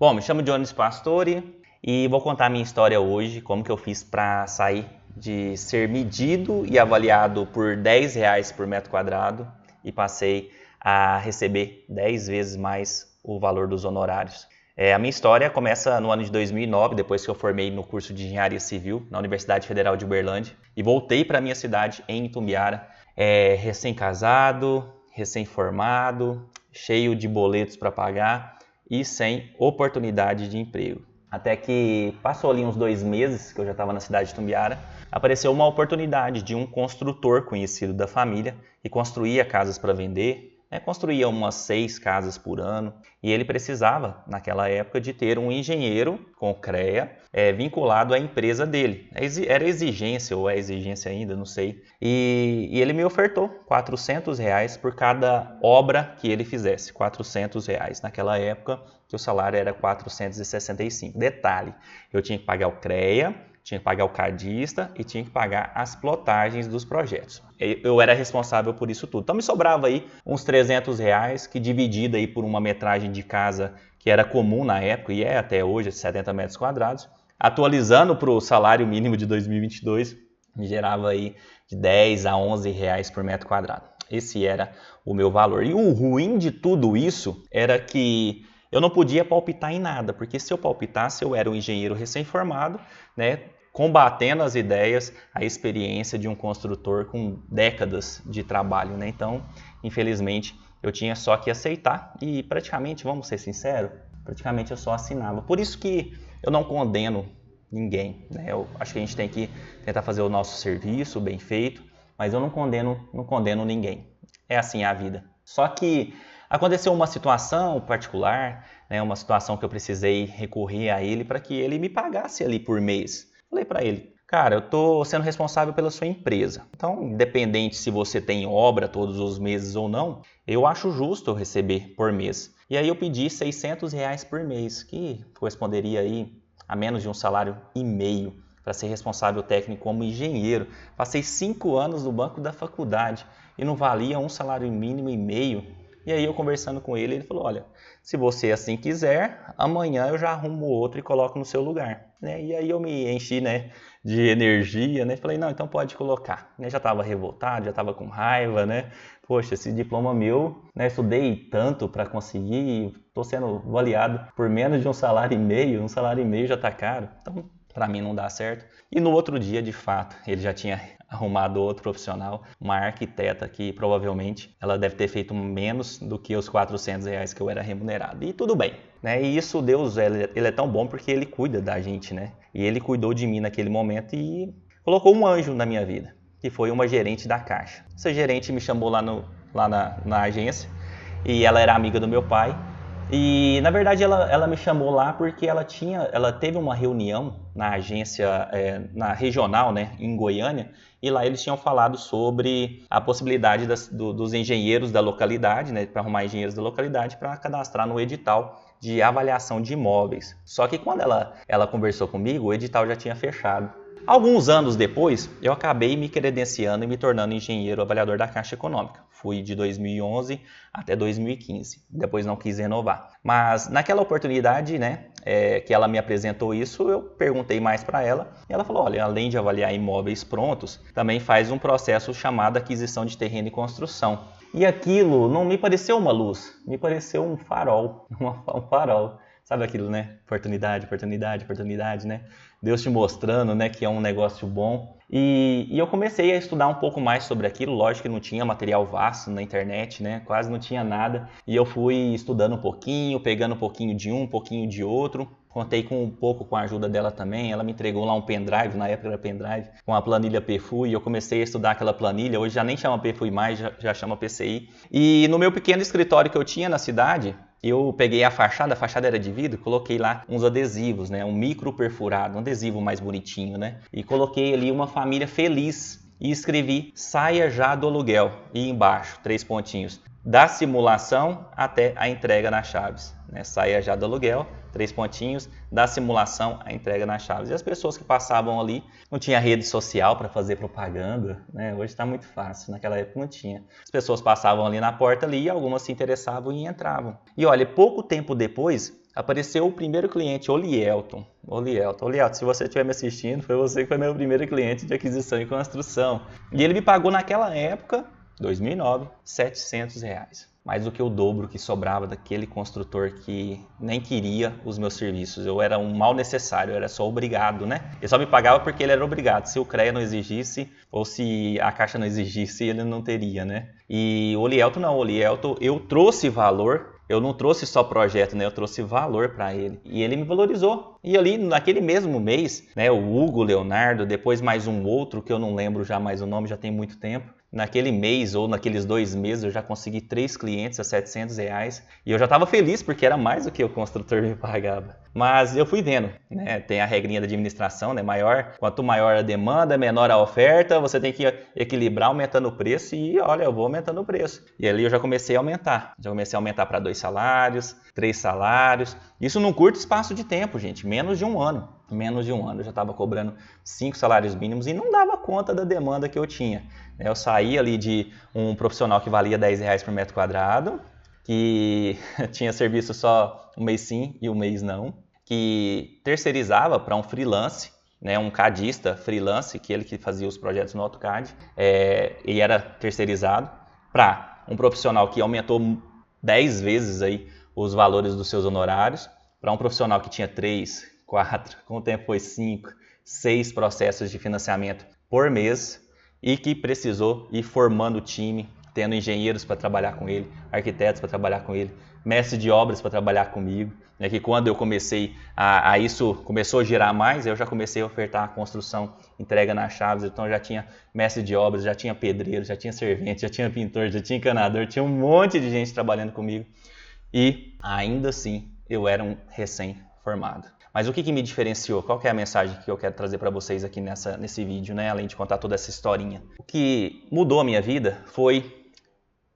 Bom, me chamo Jones Pastore e vou contar a minha história hoje, como que eu fiz para sair de ser medido e avaliado por R$ 10 por metro quadrado e passei a receber 10 vezes mais o valor dos honorários. A minha história começa no ano de 2009, depois que eu formei no curso de Engenharia Civil na Universidade Federal de Uberlândia e voltei para a minha cidade em Itumbiara, recém-casado, recém-formado, cheio de boletos para pagar e sem oportunidade de emprego. Até que passou ali uns 2 meses que eu já estava na cidade de Itumbiara, apareceu uma oportunidade de um construtor conhecido da família que construía casas para vender, construía umas 6 casas por ano e ele precisava, naquela época, de ter um engenheiro com CREA vinculado à empresa dele. Era exigência ou é exigência ainda, não sei. E ele me ofertou R$ 400 por cada obra que ele fizesse. R$ 400. Naquela época, que o salário era 465. Detalhe, eu tinha que pagar o CREA, tinha que pagar o cadista e tinha que pagar as plotagens dos projetos. Eu era responsável por isso tudo. Então me sobrava aí uns R$ 300, que dividido aí por uma metragem de casa que era comum na época e é até hoje, 70 metros quadrados, atualizando para o salário mínimo de 2022, me gerava aí de R$ 10 a R$ 11 por metro quadrado. Esse era o meu valor. E o ruim de tudo isso era que eu não podia palpitar em nada, porque se eu palpitasse, eu era um engenheiro recém-formado, combatendo as ideias, a experiência de um construtor com décadas de trabalho. Então, infelizmente, eu tinha só que aceitar e praticamente, vamos ser sinceros, praticamente eu só assinava. Por isso que eu não condeno ninguém. Eu acho que a gente tem que tentar fazer o nosso serviço bem feito, mas eu não condeno ninguém. É assim a vida. Só que aconteceu uma situação particular, uma situação que eu precisei recorrer a ele para que ele me pagasse ali por mês. Falei para ele, cara, eu estou sendo responsável pela sua empresa. Então, independente se você tem obra todos os meses ou não, eu acho justo eu receber por mês. E aí eu pedi R$ 600 por mês, que corresponderia aí a menos de um salário e meio para ser responsável técnico como engenheiro. Passei 5 anos no banco da faculdade e não valia um salário mínimo e meio. E aí eu conversando com ele, ele falou, olha, se você assim quiser, amanhã eu já arrumo outro e coloco no seu lugar. E aí eu me enchi de energia, falei, não, então pode colocar. Já estava revoltado, já estava com raiva, Poxa, esse diploma meu, estudei tanto para conseguir, estou sendo avaliado por menos de um salário e meio já está caro. Então, para mim não dá certo. E no outro dia, de fato, ele já tinha arrumado outro profissional, uma arquiteta que provavelmente ela deve ter feito menos do que os R$ 400 que eu era remunerado. E tudo bem, E isso, Deus, ele é tão bom porque ele cuida da gente, E ele cuidou de mim naquele momento e colocou um anjo na minha vida, que foi uma gerente da Caixa. Essa gerente me chamou lá na agência e ela era amiga do meu pai. E na verdade ela me chamou lá porque ela teve uma reunião na agência, na regional, em Goiânia, e lá eles tinham falado sobre a possibilidade dos engenheiros da localidade, para arrumar engenheiros da localidade para cadastrar no edital de avaliação de imóveis. Só que quando ela conversou comigo, o edital já tinha fechado. Alguns anos depois, eu acabei me credenciando e me tornando engenheiro avaliador da Caixa Econômica. Fui de 2011 até 2015. Depois não quis renovar. Mas naquela oportunidade, que ela me apresentou isso, eu perguntei mais para ela. E ela falou, olha, além de avaliar imóveis prontos, também faz um processo chamado aquisição de terreno e construção. E aquilo não me pareceu uma luz, me pareceu um farol, um farol. Sabe aquilo, Oportunidade, oportunidade, oportunidade, Deus te mostrando, que é um negócio bom. E eu comecei a estudar um pouco mais sobre aquilo. Lógico que não tinha material vasto na internet, Quase não tinha nada. E eu fui estudando um pouquinho, pegando um pouquinho de um pouquinho de outro. Contei um pouco com a ajuda dela também. Ela me entregou lá um pendrive, na época era pendrive, com a planilha PFUI. E eu comecei a estudar aquela planilha. Hoje já nem chama PFUI mais, já chama PCI. E no meu pequeno escritório que eu tinha na cidade, eu peguei a fachada era de vidro, coloquei lá uns adesivos, um micro perfurado, um adesivo mais bonitinho, E coloquei ali uma família feliz e escrevi, saia já do aluguel. E embaixo, 3 pontinhos, da simulação até a entrega nas chaves. Saia já do aluguel, 3 pontinhos, da simulação à entrega nas chaves. E as pessoas que passavam ali, não tinha rede social para fazer propaganda, Hoje está muito fácil, naquela época não tinha. As pessoas passavam ali na porta ali, e algumas se interessavam e entravam. E olha, pouco tempo depois, apareceu o primeiro cliente, Olielton. Olielton, se você estiver me assistindo, foi você que foi meu primeiro cliente de aquisição e construção. E ele me pagou naquela época, 2009, R$700. Mais do que o dobro que sobrava daquele construtor que nem queria os meus serviços. Eu era um mal necessário, eu era só obrigado, né? Ele só me pagava porque ele era obrigado. Se o CREA não exigisse, ou se a Caixa não exigisse, ele não teria, né? E o Olielton não, o Olielton, eu trouxe valor. Eu não trouxe só projeto, né? Eu trouxe valor para ele. E ele me valorizou. E ali, naquele mesmo mês, né? O Hugo, o Leonardo, depois mais um outro, que eu não lembro já mais o nome, já tem muito tempo. Naquele mês ou naqueles 2 meses eu já consegui 3 clientes a R$700 e eu já estava feliz porque era mais do que o construtor me pagava. Mas eu fui vendo, né? Tem a regrinha da administração, né? Quanto maior a demanda, menor a oferta, você tem que equilibrar aumentando o preço e olha, eu vou aumentando o preço. E ali eu já comecei a aumentar. Já comecei a aumentar para 2 salários, 3 salários. Isso num curto espaço de tempo, gente, menos de um ano. Menos de um ano eu já estava cobrando 5 salários mínimos e não dava conta da demanda que eu tinha. Eu saí ali de um profissional que valia R$10 por metro quadrado, que tinha serviço só um mês sim e um mês não, que terceirizava para um freelance, né, um cadista freelance, que ele que fazia os projetos no AutoCAD, e era terceirizado, para um profissional que aumentou 10 vezes aí os valores dos seus honorários, para um profissional que tinha 3, 4, com o tempo foi 5, 6 processos de financiamento por mês e que precisou ir formando o time, tendo engenheiros para trabalhar com ele, arquitetos para trabalhar com ele, mestre de obras para trabalhar comigo, né, que quando eu comecei isso começou a girar mais, eu já comecei a ofertar a construção, entrega nas chaves, então já tinha mestre de obras, já tinha pedreiro, já tinha servente, já tinha pintor, já tinha encanador, tinha um monte de gente trabalhando comigo e ainda assim eu era um recém-formado. Mas o que me diferenciou? Qual que é a mensagem que eu quero trazer para vocês aqui nesse vídeo, né? Além de contar toda essa historinha. O que mudou a minha vida foi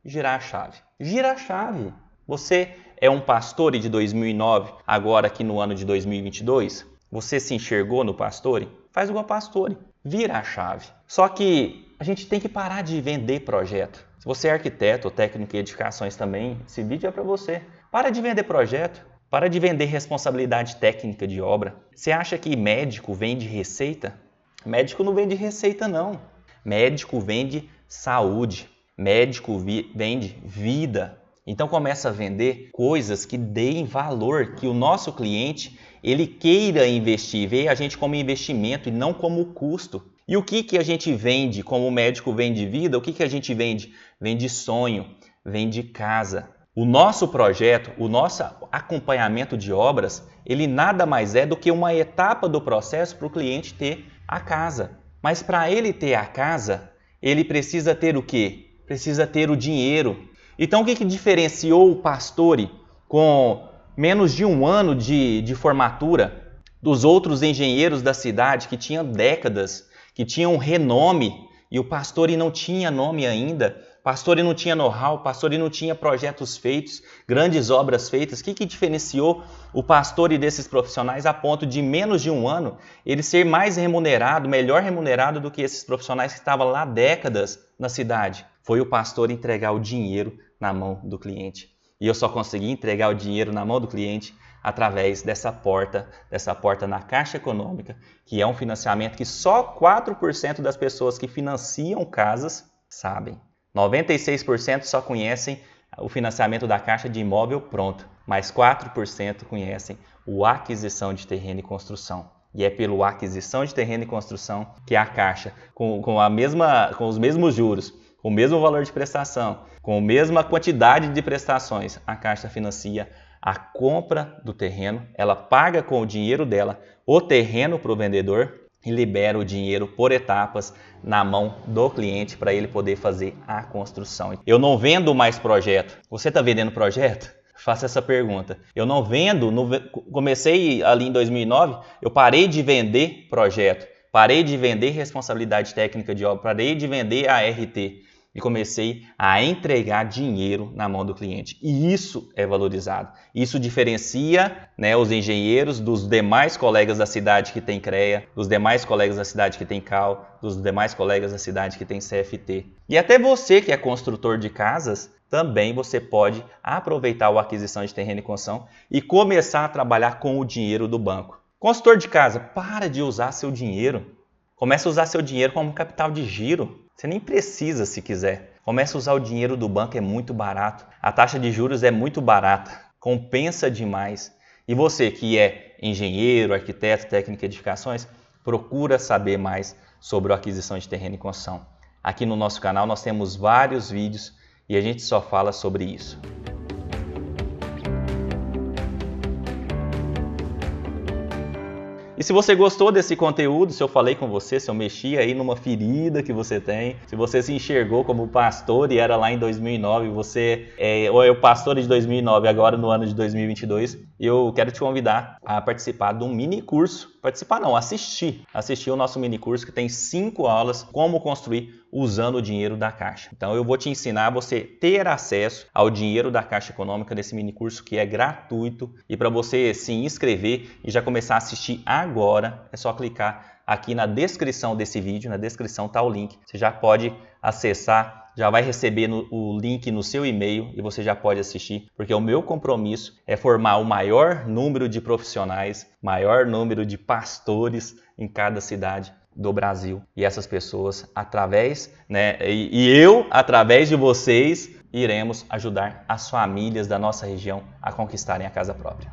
girar a chave. Gira a chave. Você é um Pastore de 2009, agora aqui no ano de 2022? Você se enxergou no Pastore? Faz igual Pastore. Vira a chave. Só que a gente tem que parar de vender projeto. Se você é arquiteto ou técnico em edificações também, esse vídeo é para você. Para de vender projeto. Para de vender responsabilidade técnica de obra. Você acha que médico vende receita? Médico não vende receita, não. Médico vende saúde. Médico vende vida. Então começa a vender coisas que deem valor, que o nosso cliente ele queira investir, veja a gente como investimento e não como custo. E o que a gente vende como o médico vende vida? O que a gente vende? Vende sonho, vende casa. O nosso projeto, o nosso acompanhamento de obras, ele nada mais é do que uma etapa do processo para o cliente ter a casa. Mas para ele ter a casa, ele precisa ter o quê? Precisa ter o dinheiro. Então o que diferenciou o Pastore com menos de um ano de formatura dos outros engenheiros da cidade que tinham décadas, que tinham renome e o Pastore não tinha nome ainda? Pastore não tinha know-how, Pastore não tinha projetos feitos, grandes obras feitas. O que diferenciou o Pastore desses profissionais a ponto de menos de um ano ele ser mais remunerado, melhor remunerado do que esses profissionais que estavam lá décadas na cidade? Foi o Pastore entregar o dinheiro na mão do cliente. E eu só consegui entregar o dinheiro na mão do cliente através dessa porta na Caixa Econômica, que é um financiamento que só 4% das pessoas que financiam casas sabem. 96% só conhecem o financiamento da Caixa de imóvel pronto, mas 4% conhecem o aquisição de terreno e construção. E é pelo aquisição de terreno e construção que a Caixa, com os mesmos juros, com o mesmo valor de prestação, com a mesma quantidade de prestações, a Caixa financia a compra do terreno, ela paga com o dinheiro dela o terreno para o vendedor e libera o dinheiro por etapas na mão do cliente para ele poder fazer a construção. Eu não vendo mais projeto. Você está vendendo projeto? Faça essa pergunta. Eu não vendo, comecei ali em 2009, eu parei de vender projeto, parei de vender responsabilidade técnica de obra, parei de vender ART e comecei a entregar dinheiro na mão do cliente. E isso é valorizado. Isso diferencia, né, os engenheiros dos demais colegas da cidade que tem CREA, dos demais colegas da cidade que tem CAL, dos demais colegas da cidade que tem CFT. E até você que é construtor de casas, também você pode aproveitar a aquisição de terreno e construção e começar a trabalhar com o dinheiro do banco. Consultor de casa, para de usar seu dinheiro. Comece a usar seu dinheiro como capital de giro. Você nem precisa se quiser. Comece a usar o dinheiro do banco, é muito barato. A taxa de juros é muito barata. Compensa demais. E você que é engenheiro, arquiteto, técnico de edificações, procura saber mais sobre a aquisição de terreno e construção. Aqui no nosso canal nós temos vários vídeos e a gente só fala sobre isso. E se você gostou desse conteúdo, se eu falei com você, se eu mexi aí numa ferida que você tem, se você se enxergou como pastor e era lá em 2009, você ou é o pastor de 2009 agora no ano de 2022, eu quero te convidar a participar de um mini curso. Participar não, assistir o nosso mini curso que tem 5 aulas como construir usando o dinheiro da Caixa. Então eu vou te ensinar a você ter acesso ao dinheiro da Caixa Econômica nesse mini curso que é gratuito, e para você se inscrever e já começar a assistir agora, é só clicar aqui na descrição desse vídeo, na descrição está o link, você já pode acessar, já vai receber o link no seu e-mail e você já pode assistir, porque o meu compromisso é formar o maior número de profissionais, maior número de pastores em cada cidade do Brasil. E essas pessoas, através de vocês, iremos ajudar as famílias da nossa região a conquistarem a casa própria.